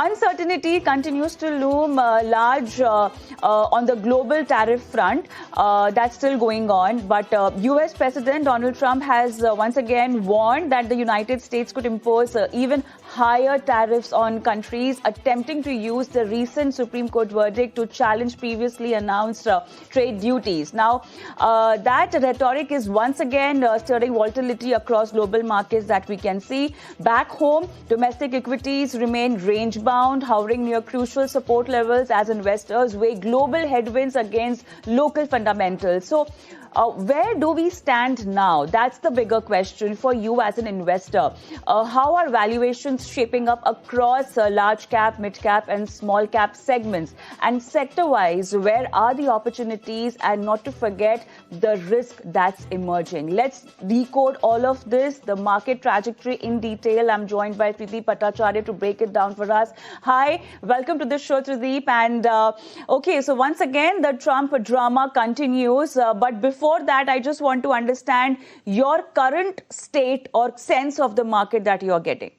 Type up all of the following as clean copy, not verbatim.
Uncertainty continues to loom large on the global tariff front. That's still going on. But US President Donald Trump has once again warned that the United States could impose even higher tariffs on countries attempting to use the recent Supreme Court verdict to challenge previously announced trade duties. Now, that rhetoric is once again stirring volatility across global markets that we can see. Back home, domestic equities remain range-bound, hovering near crucial support levels as investors weigh global headwinds against local fundamentals. So, where do we stand now? That's the bigger question for you as an investor. How are valuations shaping up across large cap, mid cap and small cap segments? And sector wise, where are the opportunities and not to forget the risk that's emerging? Let's decode all of this, the market trajectory in detail. I'm joined by Trideep Bhattacharya to break it down for us. Hi, welcome to the show, Trideep. And okay, so once again, the Trump drama continues. But before that, I just want to understand your current state or sense of the market that you are getting.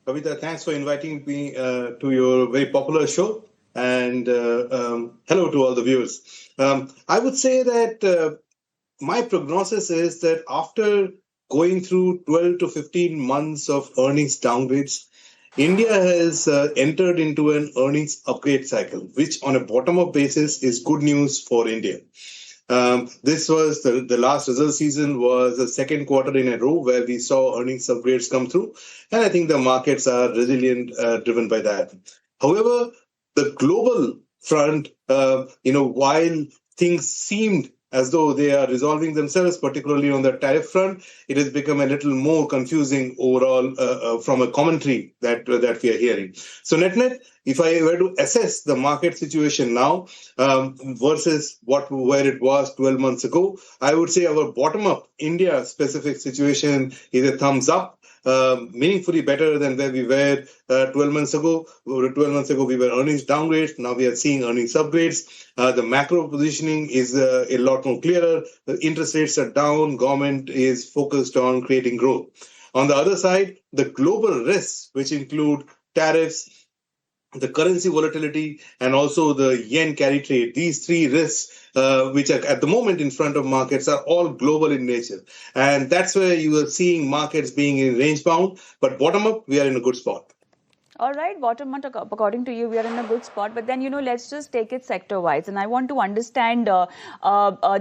Kavita, thanks for inviting me to your very popular show. And hello to all the viewers. I would say that my prognosis is that after going through 12 to 15 months of earnings downgrades, India has entered into an earnings upgrade cycle, which on a bottom-up basis is good news for India. This was the last result season was the second quarter in a row where we saw earnings upgrades come through. And I think the markets are resilient, driven by that. However, the global front, while things seemed as though they are resolving themselves, particularly on the tariff front, it has become a little more confusing overall from a commentary that we are hearing. So net, if I were to assess the market situation now versus where it was 12 months ago, I would say our bottom-up India-specific situation is a thumbs up. Meaningfully better than where we were 12 months ago. 12 months ago, we were earnings downgrades. Now we are seeing earnings upgrades. The macro positioning is a lot more clearer. The interest rates are down. Government is focused on creating growth. On the other side, the global risks, which include tariffs, the currency volatility, and also the yen carry trade. These three risks, which are at the moment in front of markets, are all global in nature. And that's where you are seeing markets being in range bound. But bottom up, we are in a good spot. All right, bottom up, according to you, we are in a good spot. But then, let's just take it sector-wise. And I want to understand the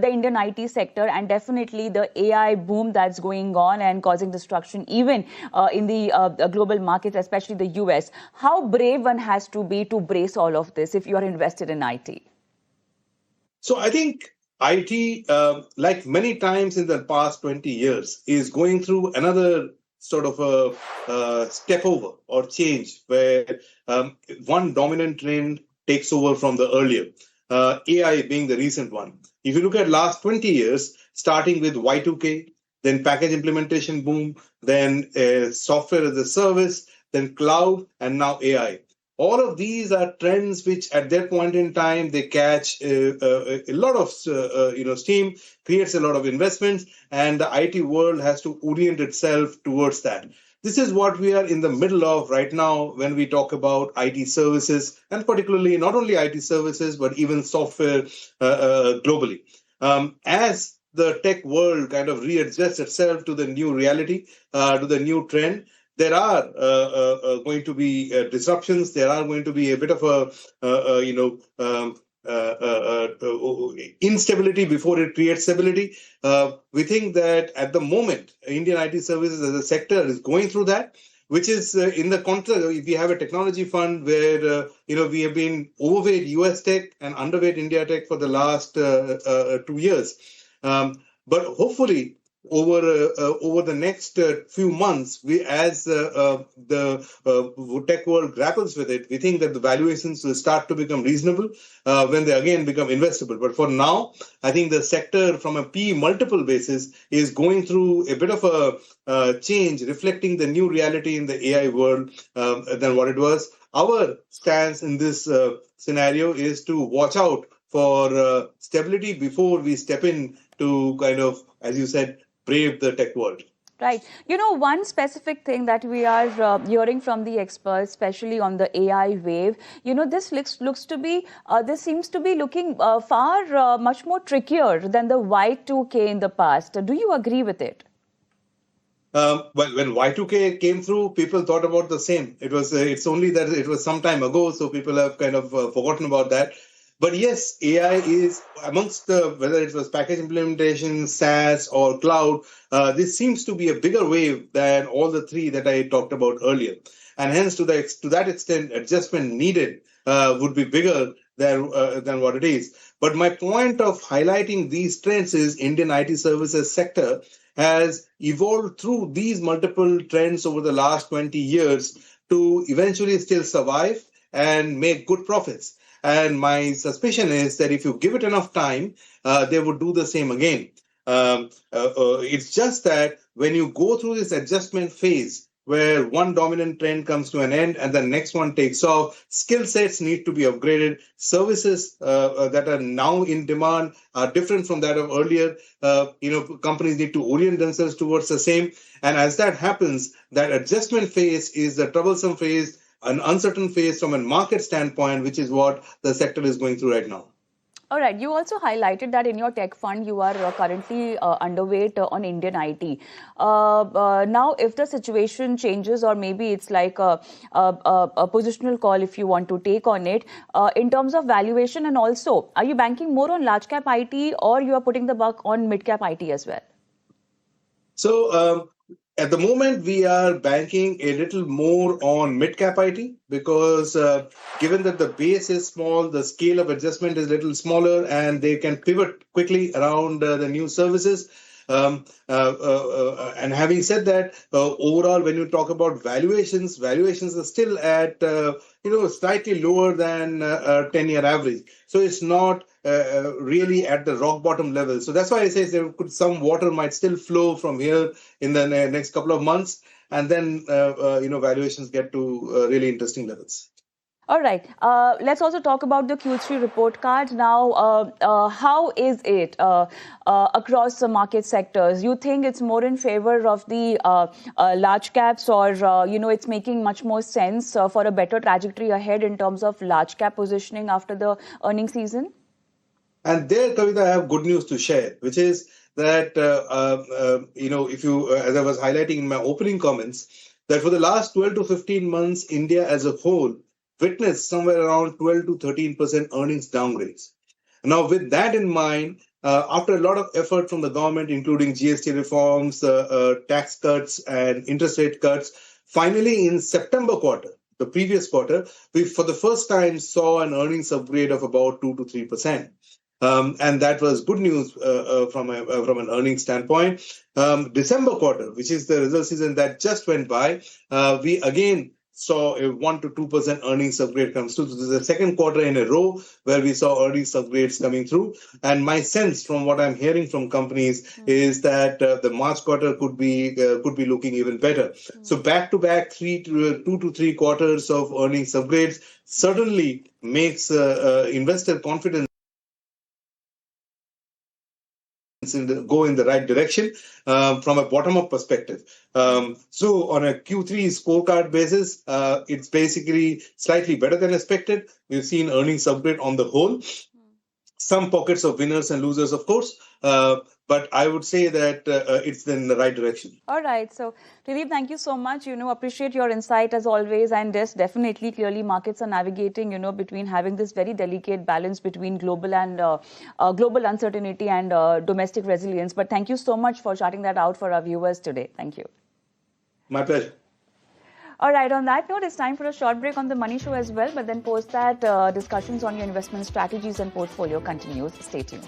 Indian IT sector and definitely the AI boom that's going on and causing destruction even in the global markets, especially the US. How brave one has to be to brace all of this if you are invested in IT? So I think IT, like many times in the past 20 years, is going through another sort of a step over or change where one dominant trend takes over from the earlier, AI being the recent one. If you look at last 20 years, starting with Y2K, then package implementation boom, then software as a service, then cloud, and now AI. All of these are trends which at that point in time, they catch a lot of steam, creates a lot of investments, and the IT world has to orient itself towards that. This is what we are in the middle of right now when we talk about IT services, and particularly not only IT services, but even software globally. As the tech world kind of readjusts itself to the new reality, to the new trend, there are going to be disruptions. There are going to be a bit of instability before it creates stability. We think that at the moment, Indian IT services as a sector is going through that, which is in the contrast. We have a technology fund where we have been overweight US tech and underweight India tech for the last 2 years. But hopefully, over the next few months, as the tech world grapples with it, we think that the valuations will start to become reasonable when they again become investable. But for now, I think the sector from a P multiple basis is going through a bit of a change, reflecting the new reality in the AI world than what it was. Our stance in this scenario is to watch out for stability before we step in to kind of, as you said, brave the tech world. Right. One specific thing that we are hearing from the experts, especially on the AI wave, this seems to be looking far much more trickier than the Y2K in the past. Do you agree with it? Well, when Y2K came through, people thought about the same. It's only that it was some time ago, so people have kind of forgotten about that. But yes, AI is amongst whether it was package implementation, SaaS, or cloud, this seems to be a bigger wave than all the three that I talked about earlier. And hence, to that extent, adjustment needed would be bigger than what it is. But my point of highlighting these trends is Indian IT services sector has evolved through these multiple trends over the last 20 years to eventually still survive and make good profits. And my suspicion is that if you give it enough time, they would do the same again. It's just that when you go through this adjustment phase, where one dominant trend comes to an end and the next one takes off, skill sets need to be upgraded. Services that are now in demand are different from that of earlier. Companies need to orient themselves towards the same. And as that happens, that adjustment phase is the troublesome phase, an uncertain phase from a market standpoint, which is what the sector is going through right now. All right. You also highlighted that in your tech fund, you are currently underweight on Indian IT. Now, if the situation changes, or maybe it's like a positional call if you want to take on it, in terms of valuation, and also, are you banking more on large cap IT, or you are putting the buck on mid cap IT as well? So, at the moment, we are banking a little more on mid-cap IT because given that the base is small, the scale of adjustment is a little smaller, and they can pivot quickly around the new services. And having said that, overall, when you talk about valuations are still at slightly lower than 10-year average. So it's not really at the rock bottom level. So that's why I say some water might still flow from here in the next couple of months, and then valuations get to really interesting levels. All right. Let's also talk about the Q3 report card. Now, how is it across the market sectors? You think it's more in favor of the large caps, or it's making much more sense for a better trajectory ahead in terms of large cap positioning after the earnings season? And there, Kavita, I have good news to share, which is that if you, as I was highlighting in my opening comments, that for the last 12 to 15 months, India as a whole witnessed somewhere around 12 to 13% earnings downgrades. Now, with that in mind, after a lot of effort from the government, including GST reforms, tax cuts, and interest rate cuts, finally in September quarter, the previous quarter, we for the first time saw an earnings upgrade of about 2 to 3%. And that was good news from an earnings standpoint. December quarter, which is the result season that just went by, we again saw a 1 to 2% earnings upgrade comes through. So this is the second quarter in a row where we saw earnings upgrades coming through. And my sense from what I'm hearing from companies is that the March quarter could be looking even better. So back to back 2 to 3 quarters of earnings upgrades certainly makes investor confidence go in the right direction from a bottom-up perspective. So on a Q3 scorecard basis, it's basically slightly better than expected. We've seen earnings upgrade on the whole. Some pockets of winners and losers, of course, but I would say that it's in the right direction. All right. So, Trideep, thank you so much. Appreciate your insight as always. And yes, definitely, clearly, markets are navigating, between having this very delicate balance between global and global uncertainty and domestic resilience. But thank you so much for charting that out for our viewers today. Thank you. My pleasure. All right, on that note, it's time for a short break on the Money Show as well. But then post that, discussions on your investment strategies and portfolio continues. Stay tuned.